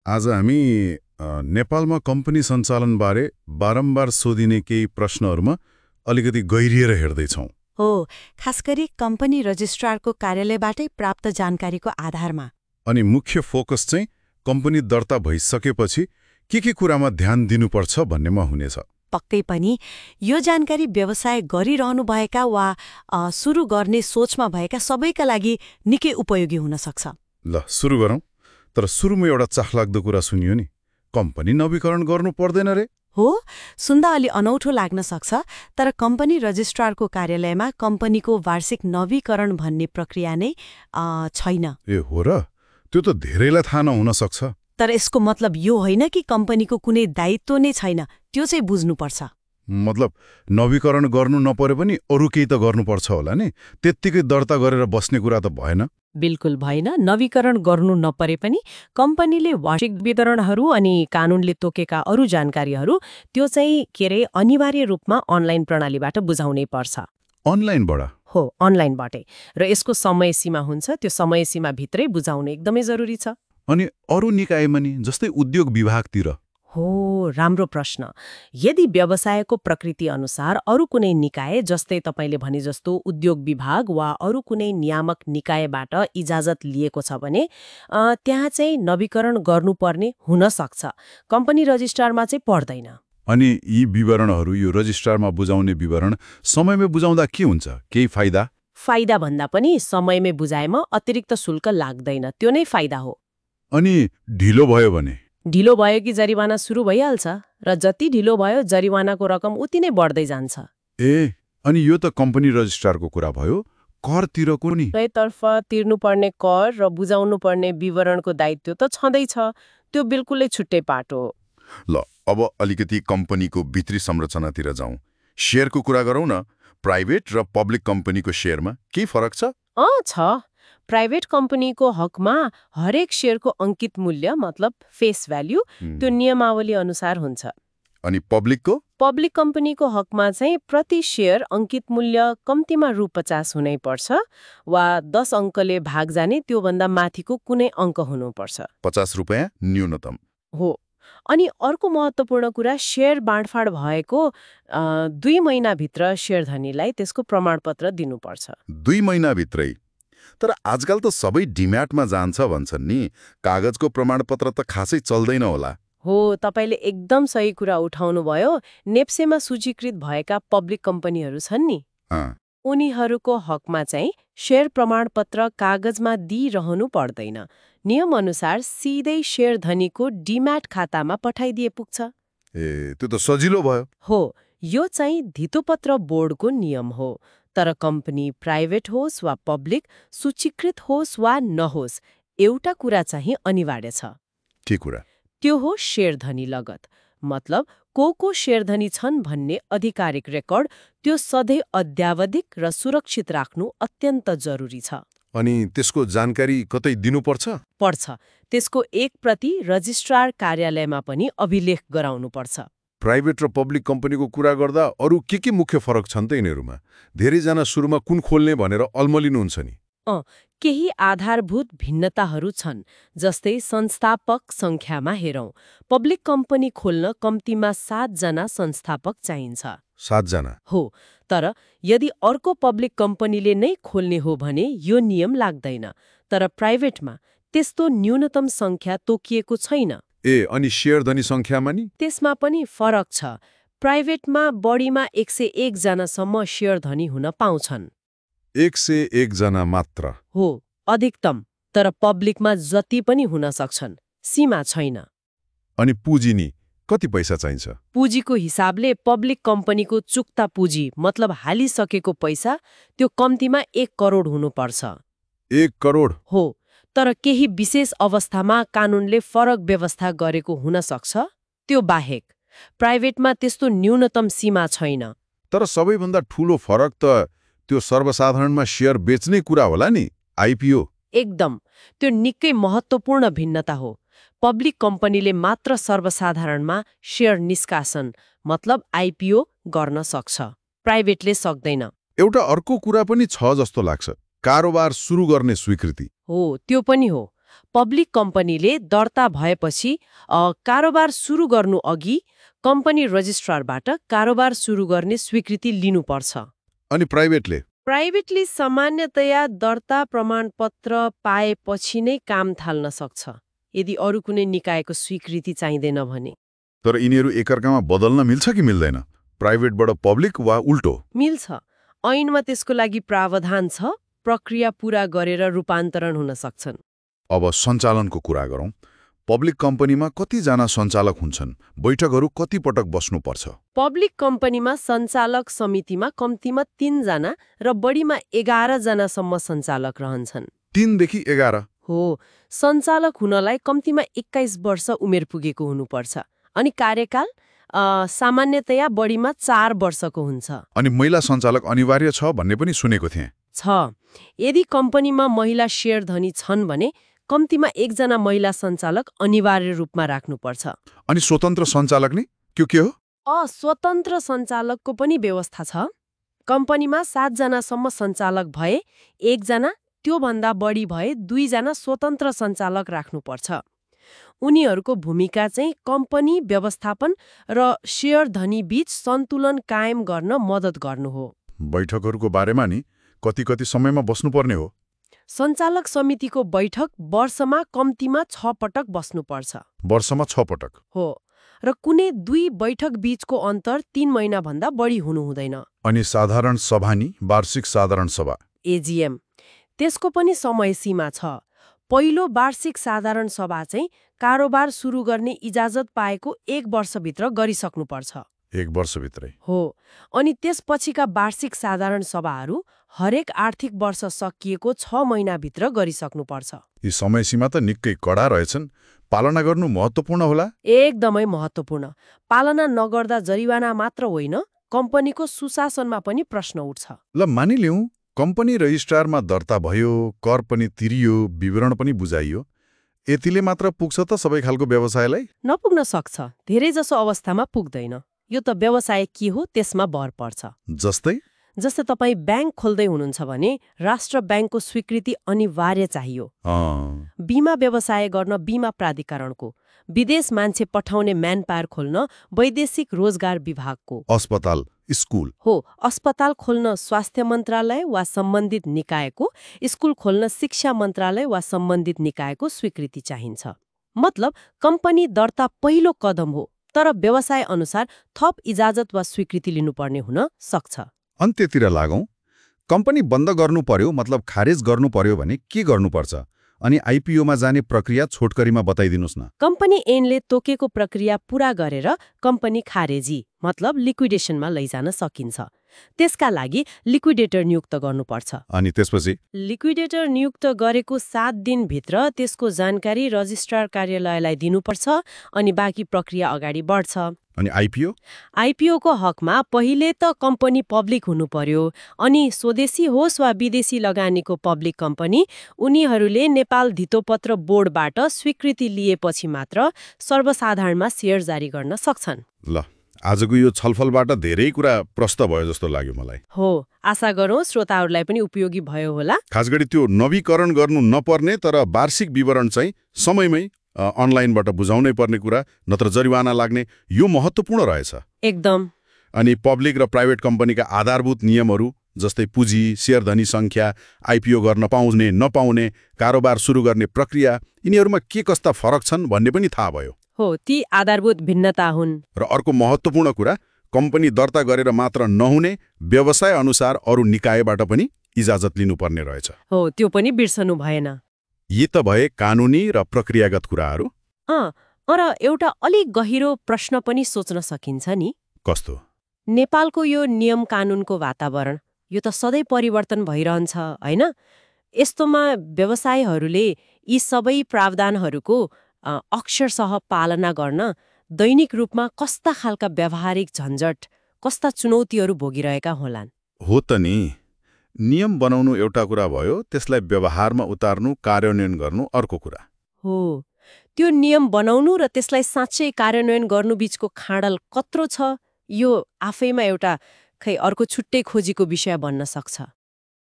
आज हामी नेपालमा कम्पनी सञ्चालनबारे बारम्बार सोधिने केही प्रश्नहरूमा अलिकति गहिरिएर हेर्दैछौँ। हो, खास गरी कम्पनी रजिस्ट्रारको कार्यालयबाटै प्राप्त जानकारीको आधारमा। अनि मुख्य फोकस चाहिँ कम्पनी दर्ता भइसकेपछि के कुरामा ध्यान दिनुपर्छ भन्नेमा हुनेछ। पक्कै पनि यो जानकारी व्यवसाय गरिरहनुभएका वा सुरु गर्ने सोचमा भएका सबैका लागि निकै उपयोगी हुन सक्छ। ल सुरु गरौँ। तर सुरुमा एउटा चाखलाग्दो कुरा सुनियो नि, कम्पनी नवीकरण गर्नु पर्दैन रे। हो, सुन्दा अलि अनौठो लाग्न सक्छ, तर कम्पनी रजिस्ट्रारको कार्यालयमा कम्पनीको वार्षिक नवीकरण भन्ने प्रक्रिया नै छैन। ए हो र? त्यो त धेरैलाई थाहा नहुन सक्छ। तर यसको मतलब यो होइन कि कम्पनीको कुनै दायित्व नै छैन, त्यो चाहिँ बुझ्नुपर्छ। मतलब नवीकरण गर्नु नपरे पनि अरू केही त गर्नुपर्छ होला नि, त्यत्तिकै दर्ता गरेर बस्ने कुरा त भएन। बिल्कुल भएन। नवीकरण गर्नु नपरे पनि कम्पनीले वार्षिक वितरणहरू अनि कानूनले तोकेका अरू जानकारीहरू त्यो चाहिँ अनिवार्य रूपमा अनलाइन प्रणालीबाट बुझाउनै पर्छ। अनलाइनबाट? हो, अनलाइनबाटै। र यसको समय सीमा हुन्छ, त्यो समय सीमा भित्रै बुझाउनु एकदमै जरुरी छ। अनि अरू निकायमा नि, जस्तै उद्योग विभागतिर? हो, राम्रो प्रश्न। यदि व्यवसायको प्रकृति अनुसार अरू कुनै निकाय, जस्तै तपाईँले भने जस्तो उद्योग विभाग वा अरू कुनै नियामक निकायबाट इजाजत लिएको छ भने त्यहाँ चाहिँ नवीकरण गर्नुपर्ने हुन सक्छ। कम्पनी रजिस्ट्रारमा चाहिँ पर्दैन। अनि यी विवरणहरू, यो रजिस्ट्रारमा बुझाउने विवरण समयमै बुझाउँदा के हुन्छ? केही फाइदा? फाइदा भन्दा पनि समयमै बुझाएमा अतिरिक्त शुल्क लाग्दैन, त्यो नै फाइदा हो। अनि ढिलो भयो भने? ढिलो भयो कि जरिवाना सुरु भइहाल्छ, र जति ढिलो भयो जरिवानाको रकम उति नै बढ्दै जान्छ। ए, अनि यो त कम्पनी रजिस्ट्रारको कुरा भयो। करतिरको नि? तर्फ तिर्नुपर्ने कर र बुझाउनुपर्ने विवरणको दायित्व त छँदैछ, त्यो बिल्कुलै छुट्टै पाटो हो। ल, अब अलिकति कम्पनीको भित्री संरचनातिर जाउँ। शेयरको कुरा गरौँ न। प्राइभेट र पब्लिक कम्पनीको शेयरमा के फरक छ? छ। प्राइभेट कम्पनीको हकमा हरेक शेयरको अंकित मूल्य मतलब फेस भ्याल्यू त्यो नियमावली अनुसार हुन्छ। अनि पब्लिकको? पब्लिक कम्पनीको हकमा चाहिँ प्रति शेयर अंकित मूल्य कम्तीमा रु50 हुनै पर्छ वा 10 अङ्कले भाग जाने त्योभन्दा माथिको कुनै अङ्क हुनुपर्छ। 50 रुपैयाँ न्यूनतम। हो। अनि अर्को महत्त्वपूर्ण कुरा, शेयर बाँडफाँड भएको 2 महिनाभित्र शेयरधनीलाई त्यसको प्रमाणपत्र दिनुपर्छ। 2 महिनाभित्रै? तर आजकल त सबै डिम्याटमा जान्छ भन्छन् नि, कागजको प्रमाणपत्र त खासै चल्दैन होला। हो, तपाईँले एकदम सही कुरा उठाउनुभयो। नेप्सेमा सूचीकृत भएका पब्लिक कम्पनीहरू छन् नि, उनीहरूको हकमा चाहिँ शेयर प्रमाणपत्र कागजमा दिइरहनु पर्दैन। नियम अनुसार सिधै शेयरधनीको डिम्याट खातामा पठाइदिए पुग्छ। ए, त्यो त सजिलो भयो। हो, यो चाहिँ धितोपत्र बोर्डको नियम हो। तर कम्पनी प्राइभेट होस् वा पब्लिक, सूचीकृत होस् वा नहोस्, एउटा कुरा चाहिँ अनिवार्य छ। के कुरा? त्यो हो शेयरधनी लगत। मतलब को शेयरधनी छन् भन्ने आधिकारिक रेकर्ड, त्यो सधैँ अद्यावधिक र सुरक्षित राख्नु अत्यन्त जरुरी छ। अनि त्यसको जानकारी कतै दिनुपर्छ? पर्छ। त्यसको एक प्रति रजिस्ट्रार कार्यालयमा पनि अभिलेख गराउनुपर्छ। प्राइभेट र पब्लिक कम्पनीको कुरा गर्दा अरू के मुख्य फरक छन् त यिनीहरूमा? धेरैजना सुरुमा कुन खोल्ने भनेर अल्मलिनुहुन्छ नि। केही आधारभूत भिन्नताहरू छन्, जस्तै संस्थापक संख्यामा हेरौँ। पब्लिक कम्पनी खोल्न कम्तीमा 7 जना संस्थापक चाहिन्छ। 7 जना? हो, तर यदि अर्को पब्लिक कम्पनीले नै खोल्ने हो भने यो नियम लाग्दैन। तर प्राइभेटमा त्यस्तो न्यूनतम संख्या तोकिएको छैन। ए, अनि शेयरधनी संख्यामा नि? त्यसमा पनि फरक छ। प्राइभेटमा बढीमा 101 जनासम्म शेयरधनी हुन पाउँछन्। 101 जना मात्र? हो, अधिकतम। तर पब्लिकमा जति पनि हुन सक्छन्, सीमा छैन। अनि पुँजी नि कति पैसा चाहिन्छ? पुँजीको हिसाबले पब्लिक कम्पनीको चुक्ता पुँजी मतलब हालिसकेको पैसा त्यो कम्तीमा 1 करोड हुनुपर्छ। 1 करोड? हो, तर केही विशेष अवस्थामा कानूनले फरक व्यवस्था गरेको हुन सक्छ। त्यो बाहेक प्राइभेटमा त्यस्तो न्यूनतम सीमा छैन। तर सबैभन्दा ठूलो फरक त त्यो सर्वसाधारणमा शेयर बेच्ने कुरा होला नि, आइपिओ। एकदम, त्यो निकै महत्त्वपूर्ण भिन्नता हो। पब्लिक कम्पनीले मात्र सर्वसाधारणमा शेयर निष्कासन मतलब आइपिओ गर्न सक्छ, प्राइभेटले सक्दैन। एउटा अर्को कुरा पनि छ जस्तो लाग्छ, कारोबार सुरु गर्ने स्वीकृति। हो, त्यो पनि हो। पब्लिक कम्पनीले दर्ता भएपछि कारोबार सुरु गर्नु अघि कम्पनी रजिस्ट्रारबाट कारोबार सुरु गर्ने स्वीकृति लिनुपर्छ। अनि प्राइभेटले प्राइभेटली सामान्यतया दर्ता प्रमाणपत्र पाएपछि नै काम थाल्न सक्छ, यदि अरू कुनै निकायको स्वीकृति चाहिँदैन भने। तर यिनीहरू एकअर्कामा बदल्न मिल्छ कि मिल्दैन, प्राइभेटबाट पब्लिक वा उल्टो? मिल्छ। ऐनमा त्यसको लागि प्रावधान छ, प्रक्रिया पूरा गरेर रूपान्तरण हुन सक्छन्। अब सञ्चालनको कुरा गरौँ। पब्लिक कम्पनीमा कतिजना सञ्चालक हुन्छन्? बैठकहरू कति पटक बस्नुपर्छ? पब्लिक कम्पनीमा सञ्चालक समितिमा कम्तीमा 3 जना र बढीमा 11 जनासम्म सञ्चालक रहन्छन्। 3 देखि 11? हो, सञ्चालक हुनलाई कम्तीमा 21 वर्ष उमेर पुगेको हुनुपर्छ अनि कार्यकाल सामान्यतया बढीमा 4 वर्षको हुन्छ। अनि महिला सञ्चालक अनिवार्य छ भन्ने पनि सुनेको थिएँ। छ। यदि कम्पनीमा महिला शेयरधनी छन् भने कम्तीमा 1 जना महिला सञ्चालक अनिवार्य रूपमा राख्नुपर्छ। अनि स्वतन्त्र सञ्चालक नि के हो? स्वतन्त्र सञ्चालकको पनि व्यवस्था छ। कम्पनीमा 7 जनासम्म सञ्चालक भए 1 जना, त्योभन्दा बढी भए 2 जना स्वतन्त्र सञ्चालक राख्नुपर्छ। उनीहरूको भूमिका चाहिँ कम्पनी व्यवस्थापन र शेयरधनी बीच सन्तुलन कायम गर्न मद्दत गर्नु हो। बैठकहरूको बारेमा नि कति समयमा बस्नुपर्ने हो? सञ्चालक समितिको बैठक वर्षमा कम्तीमा 6 पटक बस्नुपर्छ। वर्षमा 6 पटक? हो, र कुनै 2 बैठक बीचको अन्तर 3 महिनाभन्दा बढी हुनु हुँदैन। अनि साधारण सभा नि, वार्षिक साधारण सभा एजीएम, त्यसको पनि समय सीमा छ। पहिलो वार्षिक साधारण सभा चाहिँ कारोबार सुरु गर्ने इजाजत पाएको 1 वर्षभित्र गरिसक्नुपर्छ। 1 वर्षभित्रै? हो, अनि त्यसपछिका वार्षिक साधारण सभाहरू हरेक आर्थिक वर्ष सकिएको 6 महिनाभित्र गरिसक्नुपर्छ। यी समय सीमा त निकै कडा रहेछन्। पालना गर्नु महत्त्वपूर्ण होला? एकदमै महत्त्वपूर्ण। पालना नगर्दा जरिवाना मात्र होइन, कम्पनीको सुशासनमा पनि प्रश्न उठ्छ। ल मानिलिउँ कम्पनी रजिस्ट्रारमा दर्ता भयो, कर पनि तिरियो, विवरण पनि बुझाइयो, यतिले मात्र पुग्छ त सबै खालको व्यवसायलाई? नपुग्न सक्छ। धेरैजसो अवस्थामा पुग्दैन। यो त व्यवसाय के हो त्यसमा भर पर्छ। जस्तै तपाईँ ब्याङ्क खोल्दै हुनुहुन्छ भने राष्ट्र ब्याङ्कको स्वीकृति अनिवार्य चाहियो। बीमा व्यवसाय गर्न बीमा प्राधिकरणको, विदेश मान्छे पठाउने म्यानपावर खोल्न वैदेशिक रोजगार विभागको, अस्पताल, स्कुल हो, अस्पताल खोल्न स्वास्थ्य मन्त्रालय वा सम्बन्धित निकायको, स्कुल खोल्न शिक्षा मन्त्रालय वा सम्बन्धित निकायको स्वीकृति चाहिन्छ। मतलब कम्पनी दर्ता पहिलो कदम हो, तर व्यवसाय अनुसार थप इजाजत वा स्वीकृति लिनुपर्ने हुन सक्छ। अन्त्यतिर लागौं। कम्पनी बन्द गर्नु पर्यो, मतलब खारेज गर्नु पर्यो भने के गर्नुपर्छ? अनि आइपिओमा जाने प्रक्रिया छोटकरीमा बताइदिनुस् न। कम्पनी ऐनले तोकेको प्रक्रिया पूरा गरेर कम्पनी खारेजी मतलब लिक्विडेसनमा लैजान सकिन्छ। त्यसका लागि लिक्विडेटर नियुक्त गर्नुपर्छ। अनि त्यसपछि लिक्विडेटर नियुक्त गरेको 7 दिनभित्र त्यसको जानकारी रजिस्ट्रार कार्यालयलाई दिनुपर्छ अनि बाँकी प्रक्रिया अगाडि बढ्छ। अनि आइपिओको हकमा पहिले त कम्पनी पब्लिक हुनु पर्यो, अनि स्वदेशी होस् वा विदेशी लगानीको पब्लिक कम्पनी उनीहरूले नेपाल धितोपत्र बोर्डबाट स्वीकृति लिएपछि मात्र सर्वसाधारणमा शेयर जारी गर्न सक्छन्। ल, आजको यो छलफलबाट धेरै कुरा प्रष्ट भयो जस्तो लाग्यो मलाई। हो, आशा गरौँ श्रोताहरूलाई पनि उपयोगी भयो होला। खासगरी त्यो नवीकरण गर्नु नपर्ने तर वार्षिक विवरण चाहिँ समयमै अनलाइनबाट बुझाउनै पर्ने कुरा, नत्र जरिवाना लाग्ने, यो महत्त्वपूर्ण रहेछ एकदम। अनि पब्लिक र प्राइभेट कम्पनीका आधारभूत नियमहरू जस्तै पुँजी, शेयरधनी सङ्ख्या, आइपिओ गर्न पाउने नपाउने, कारोबार सुरु गर्ने प्रक्रिया, यिनीहरूमा के कस्ता फरक छन् भन्ने पनि थाहा भयो। हो, ती आधारभूत भिन्नता हुन्। र अर्को महत्त्वपूर्ण कुरा, कम्पनी दर्ता गरेर मात्र नहुने, व्यवसाय अनुसार अरू निकायबाट पनि इजाजत लिनुपर्ने रहेछ। हो, त्यो पनि बिर्सनु भएन। यी त भए कानुनी र प्रक्रियागत कुराहरू। र एउटा अलिक गहिरो प्रश्न पनि सोच्न सकिन्छ नि। कस्तो? नेपालको यो नियम कानुनको वातावरण यो त सधैँ परिवर्तन भइरहन्छ, होइन? यस्तोमा व्यवसायहरूले यी सबै प्रावधानहरूको अक्षरशः पालना गर्न दैनिक रूपमा कस्ता खालका व्यावहारिक झन्झट, कस्ता चुनौतीहरू भोगिरहेका होलान्? हो त नि, नियम बनाउनु एउटा कुरा भयो, त्यसलाई व्यवहारमा उतार्नु, कार्यान्वयन गर्नु अर्को कुरा हो। त्यो नियम बनाउनु र त्यसलाई साँच्चै कार्यान्वयन गर्नु बीचको खाडल कत्रो छ, यो आफैमा एउटा अर्को छुट्टै खोजीको विषय बन्न सक्छ।